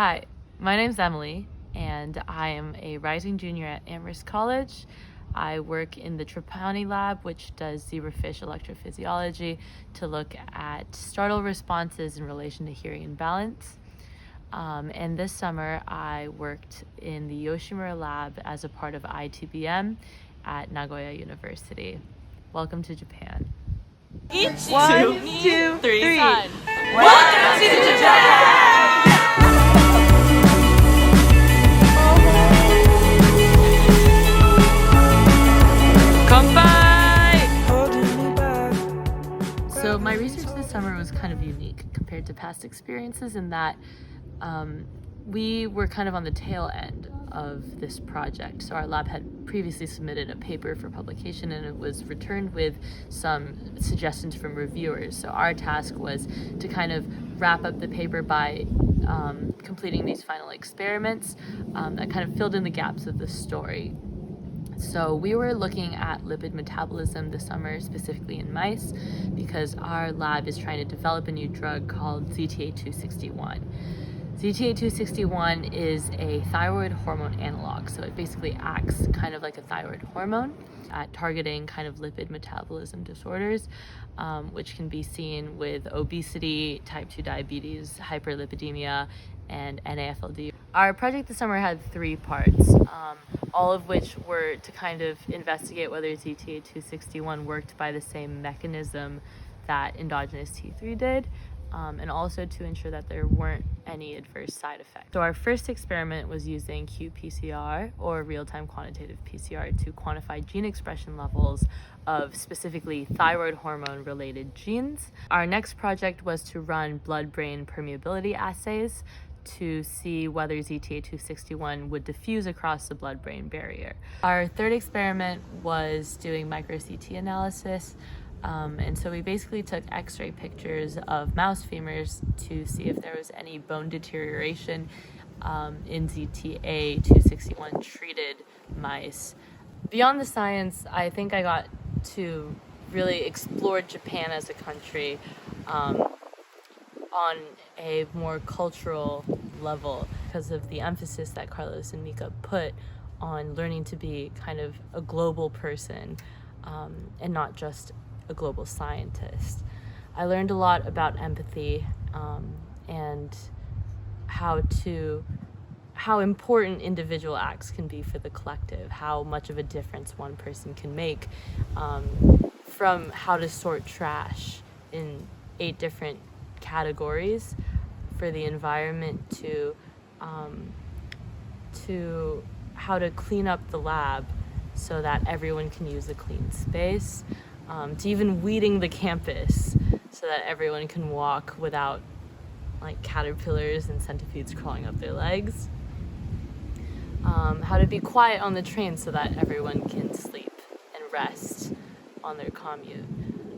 Hi, my name's Emily, and I am a rising junior at Amherst College. I work in the Trapani lab, which does zebrafish electrophysiology to look at startle responses in relation to hearing imbalance. And this summer, I worked in the Yoshimura lab as a part of ITBM at Nagoya University. Welcome to Japan. One, two, three. Welcome to Japan! So my research this summer was kind of unique compared to past experiences in that we were kind of on the tail end of this project. So our lab had previously submitted a paper for publication and it was returned with some suggestions from reviewers. So our task was to kind of wrap up the paper by completing these final experiments that kind of filled in the gaps of the story. So we were looking at lipid metabolism this summer, specifically in mice, because our lab is trying to develop a new drug called ZTA-261. ZTA-261 is a thyroid hormone analog, so it basically acts kind of like a thyroid hormone at targeting kind of lipid metabolism disorders, which can be seen with obesity, type 2 diabetes, hyperlipidemia, and NAFLD. Our project this summer had 3 parts, all of which were to kind of investigate whether ZTA-261 worked by the same mechanism that endogenous T3 did, and also to ensure that there weren't any adverse side effects. So our first experiment was using qPCR, or real-time quantitative PCR, to quantify gene expression levels of specifically thyroid hormone-related genes. Our next project was to run blood-brain permeability assays to see whether ZTA-261 would diffuse across the blood-brain barrier. Our third experiment was doing micro-CT analysis. And so we basically took x-ray pictures of mouse femurs to see if there was any bone deterioration in ZTA-261 treated mice. Beyond the science, I think I got to really explore Japan as a country on a more cultural level because of the emphasis that Carlos and Mika put on learning to be kind of a global person and not just a global scientist. I learned a lot about empathy and how important individual acts can be for the collective, how much of a difference one person can make, from how to sort trash in 8 different categories for the environment to how to clean up the lab so that everyone can use a clean space, to even weeding the campus so that everyone can walk without like caterpillars and centipedes crawling up their legs, how to be quiet on the train so that everyone can sleep and rest on their commute.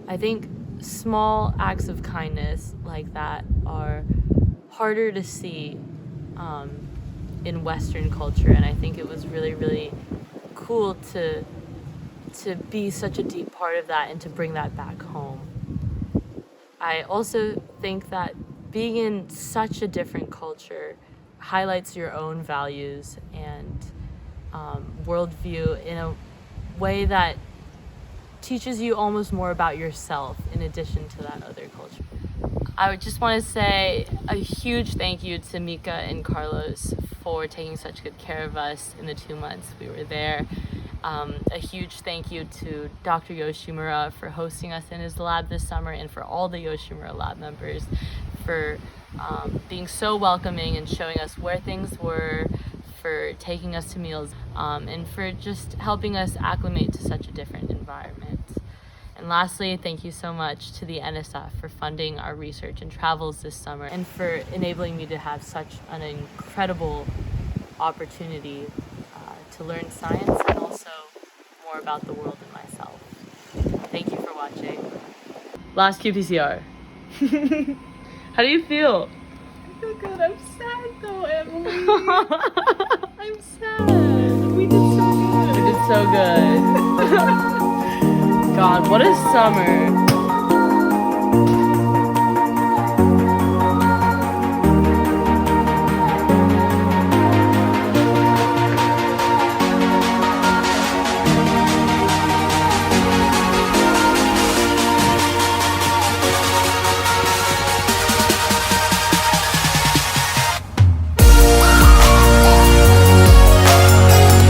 I think small acts of kindness like that are harder to see in Western culture, and I think it was really, really cool to be such a deep part of that and to bring that back home. I also think that being in such a different culture highlights your own values and worldview in a way that teaches you almost more about yourself in addition to that other culture. I would just want to say a huge thank you to Mika and Carlos for taking such good care of us in the 2 months we were there. A huge thank you to Dr. Yoshimura for hosting us in his lab this summer, and for all the Yoshimura lab members for being so welcoming and showing us where things were, for taking us to meals, and for just helping us acclimate to such a different environment. And lastly, thank you so much to the NSF for funding our research and travels this summer, and for enabling me to have such an incredible opportunity to learn science and also more about the world and myself. Thank you for watching. Last qPCR. How do you feel? I feel good. I'm sad though, Emily. I'm sad. We did so good. We did so good. God, what a summer.